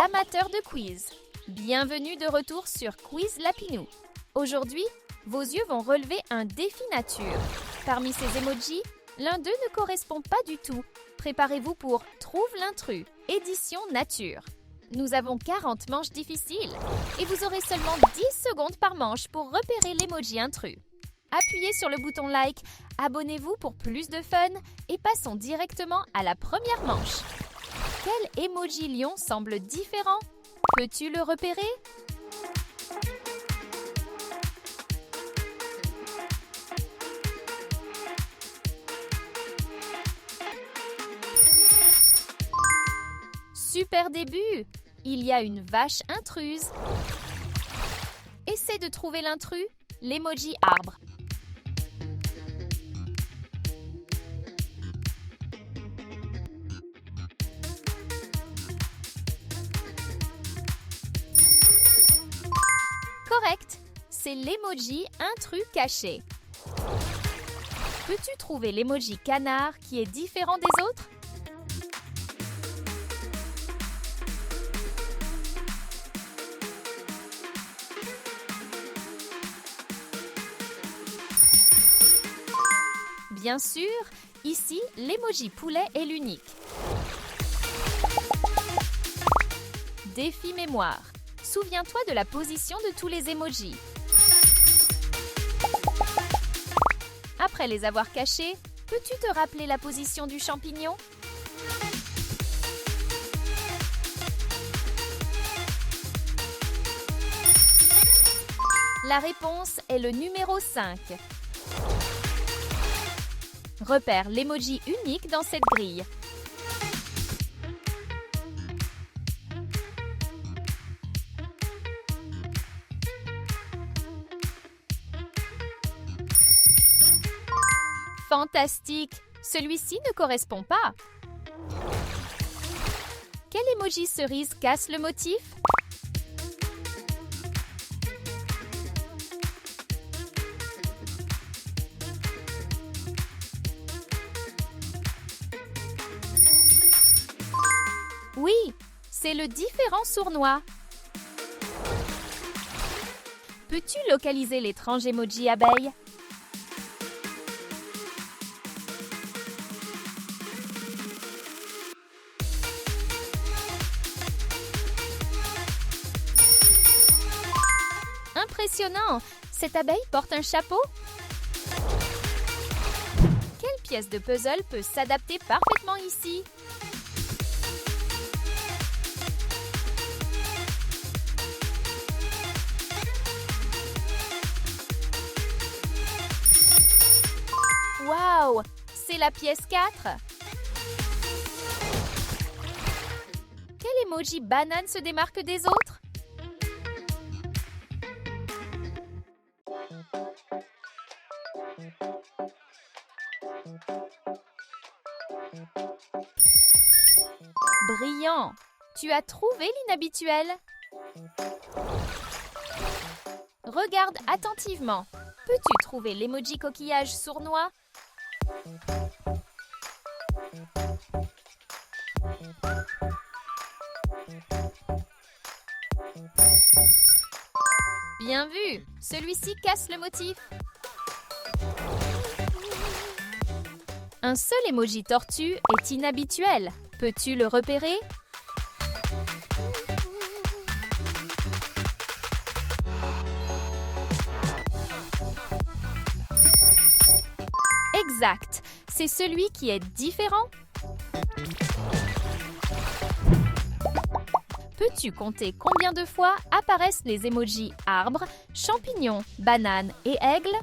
amateurs de quiz. Bienvenue de retour sur Quiz Lapinou. Aujourd'hui, vos yeux vont relever un défi nature. Parmi ces emojis, l'un d'eux ne correspond pas du tout. Préparez-vous pour Trouve l'intrus, édition nature. Nous avons 40 manches difficiles et vous aurez seulement 10 secondes par manche pour repérer l'emoji intrus. Appuyez sur le bouton like, abonnez-vous pour plus de fun et passons directement à la première manche. Quel emoji lion semble différent? Peux-tu le repérer? Super début! Il y a une vache intruse. Essaie de trouver l'intrus, l'emoji arbre. Correct, c'est l'emoji intrus caché. Peux-tu trouver l'emoji canard qui est différent des autres? Bien sûr, ici, l'emoji poulet est l'unique. Défi mémoire. Souviens-toi de la position de tous les emojis. Après les avoir cachés, peux-tu te rappeler la position du champignon? La réponse est le numéro 5. Repère l'emoji unique dans cette grille. Fantastique! Celui-ci ne correspond pas. Quel emoji cerise casse le motif? Oui, c'est le différent sournois. Peux-tu localiser l'étrange emoji abeille? Impressionnant! Cette abeille porte un chapeau? Quelle pièce de puzzle peut s'adapter parfaitement ici? Waouh! C'est la pièce 4! Quel emoji banane se démarque des autres? Brillant! Tu as trouvé l'inhabituel? Regarde attentivement. Peux-tu trouver l'emoji coquillage sournois? Bien vu! Celui-ci casse le motif. Un seul emoji tortue est inhabituel. Peux-tu le repérer? Exact! C'est celui qui est différent. Peux-tu compter combien de fois apparaissent les emojis arbre, champignon, banane et aigle?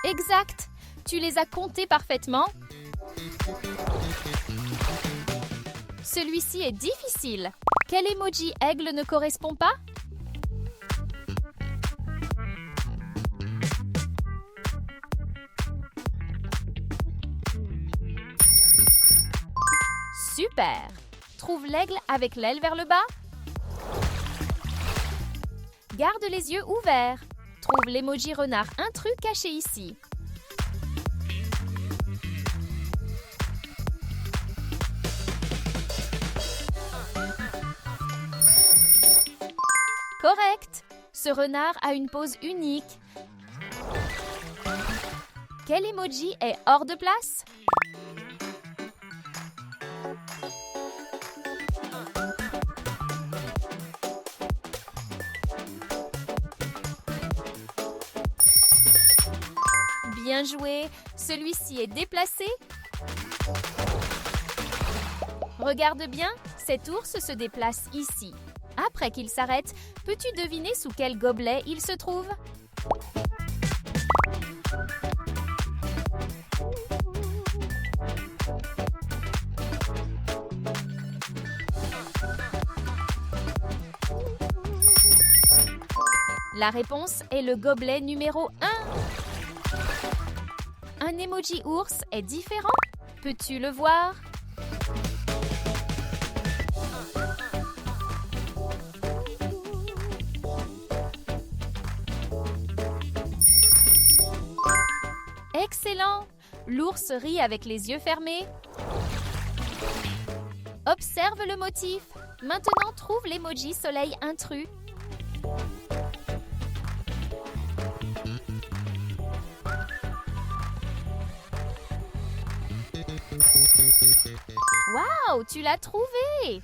Exact! Tu les as comptés parfaitement. Celui-ci est difficile. Quel emoji aigle ne correspond pas? Super! Trouve l'aigle avec l'aile vers le bas. Garde les yeux ouverts. Trouve l'emoji renard intrus caché ici. Ce renard a une pose unique. Quel emoji est hors de place? Bien joué, celui-ci est déplacé. Regarde bien, cet ours se déplace ici. Après qu'il s'arrête, peux-tu deviner sous quel gobelet il se trouve? La réponse est le gobelet numéro 1. Un emoji ours est différent? Peux-tu le voir? Excellent! L'ours rit avec les yeux fermés. Observe le motif. Maintenant, trouve l'emoji soleil intrus. Waouh, tu l'as trouvé!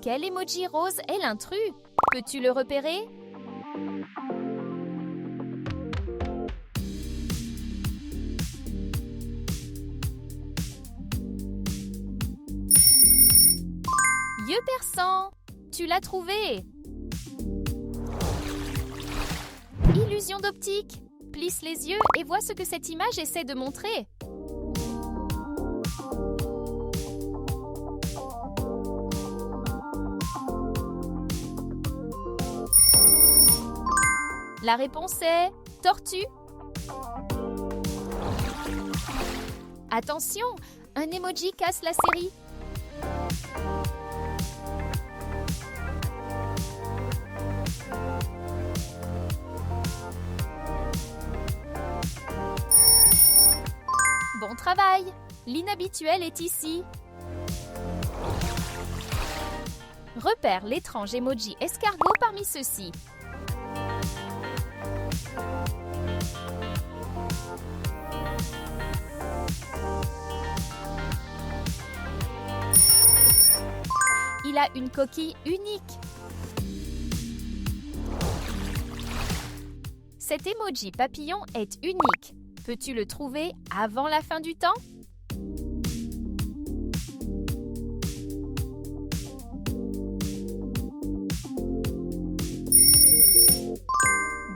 Quel emoji rose est l'intrus? Peux-tu le repérer? Yeux perçants, tu l'as trouvé! Illusion d'optique. Plisse les yeux et vois ce que cette image essaie de montrer. La réponse est tortue. Attention, un emoji casse la série. Bon travail! L'inhabituel est ici. Repère l'étrange emoji escargot parmi ceux-ci. Il a une coquille unique. Cet emoji papillon est unique. Peux-tu le trouver avant la fin du temps?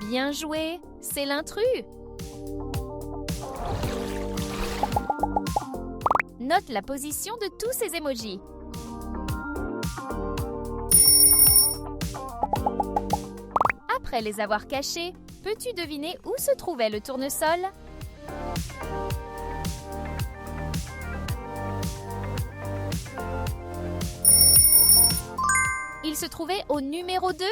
Bien joué, c'est l'intrus. Note la position de tous ces emojis. Après les avoir cachés, peux-tu deviner où se trouvait le tournesol? Il se trouvait au numéro 2.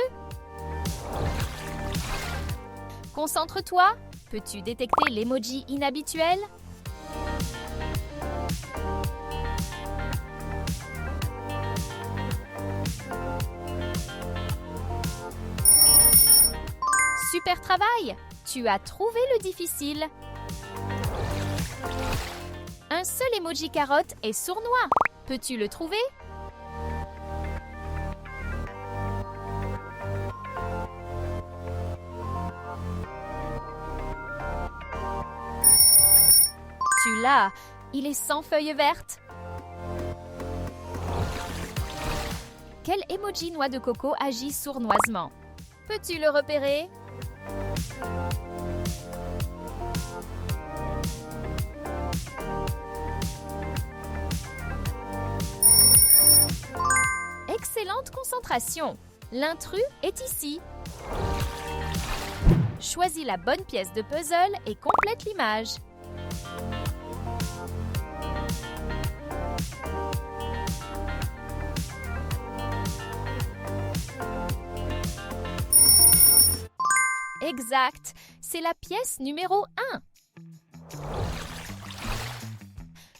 Concentre-toi. Peux-tu détecter l'emoji inhabituel? Super travail! Tu as trouvé le difficile. Un seul emoji carotte est sournois. Peux-tu le trouver? Tu l'as, il est sans feuilles vertes. Quel emoji noix de coco agit sournoisement? Peux-tu le repérer? Excellente concentration. L'intrus est ici. Choisis la bonne pièce de puzzle et complète l'image. Exact, c'est la pièce numéro 1.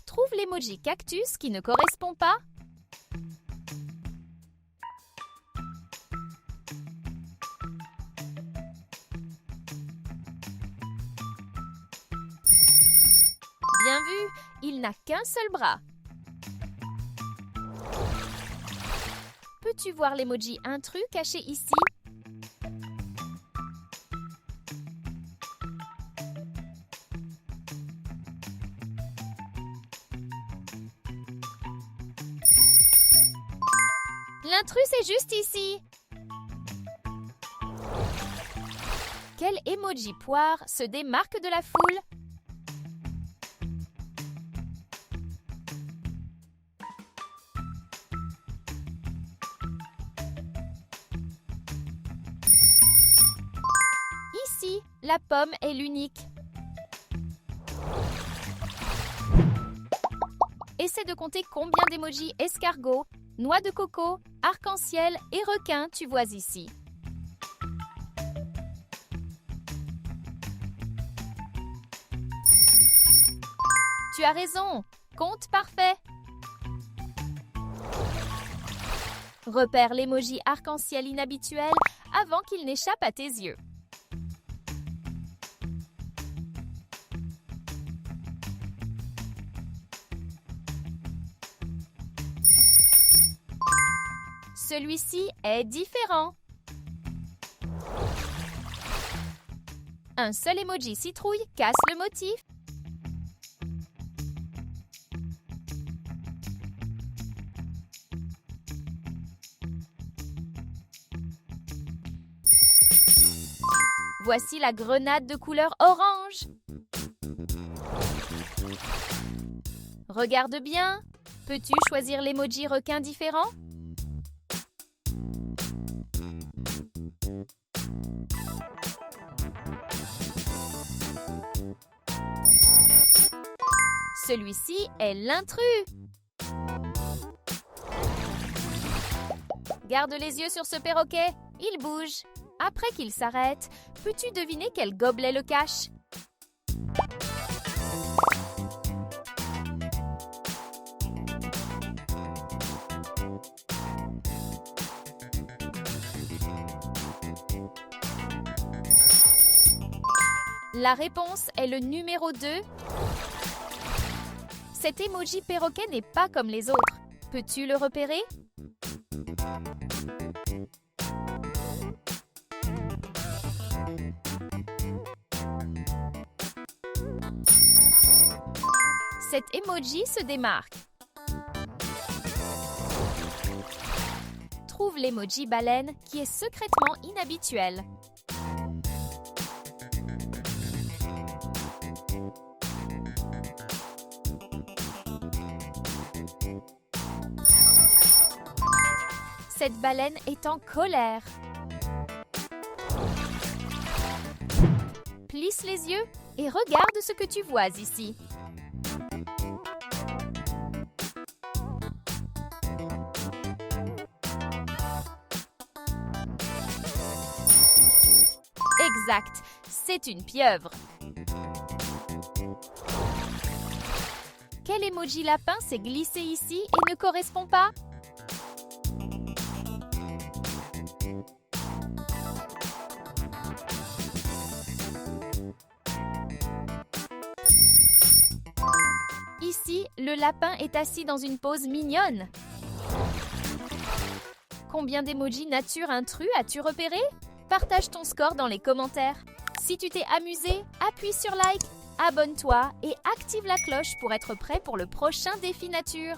Trouve l'emoji cactus qui ne correspond pas. vu, il n'a qu'un seul bras. Peux-tu voir l'emoji intrus caché ici? L'intrus est juste ici. Quel emoji poire se démarque de la foule? Ici, la pomme est l'unique. Essaie de compter combien d'emojis escargot, noix de coco, arc-en-ciel et requin tu vois ici. Tu as raison, compte parfait. Repère l'emoji arc-en-ciel inhabituel avant qu'il n'échappe à tes yeux. Celui-ci est différent. Un seul emoji citrouille casse le motif. Voici la grenade de couleur orange. Regarde bien. Peux-tu choisir l'emoji requin différent? Celui-ci est l'intrus. Garde les yeux sur ce perroquet. Il bouge. Après qu'il s'arrête, peux-tu deviner quel gobelet le cache? La réponse est le numéro 2. Cet emoji perroquet n'est pas comme les autres. Peux-tu le repérer? Cet emoji se démarque. Trouve l'emoji baleine qui est secrètement inhabituel. Cette baleine est en colère. Plisse les yeux et regarde ce que tu vois ici. Exact, c'est une pieuvre. Quel emoji lapin s'est glissé ici et ne correspond pas? Ici, le lapin est assis dans une pose mignonne. Combien d'emojis nature intrus as-tu repéré? Partage ton score dans les commentaires. Si tu t'es amusé, appuie sur like, abonne-toi et active la cloche pour être prêt pour le prochain défi nature.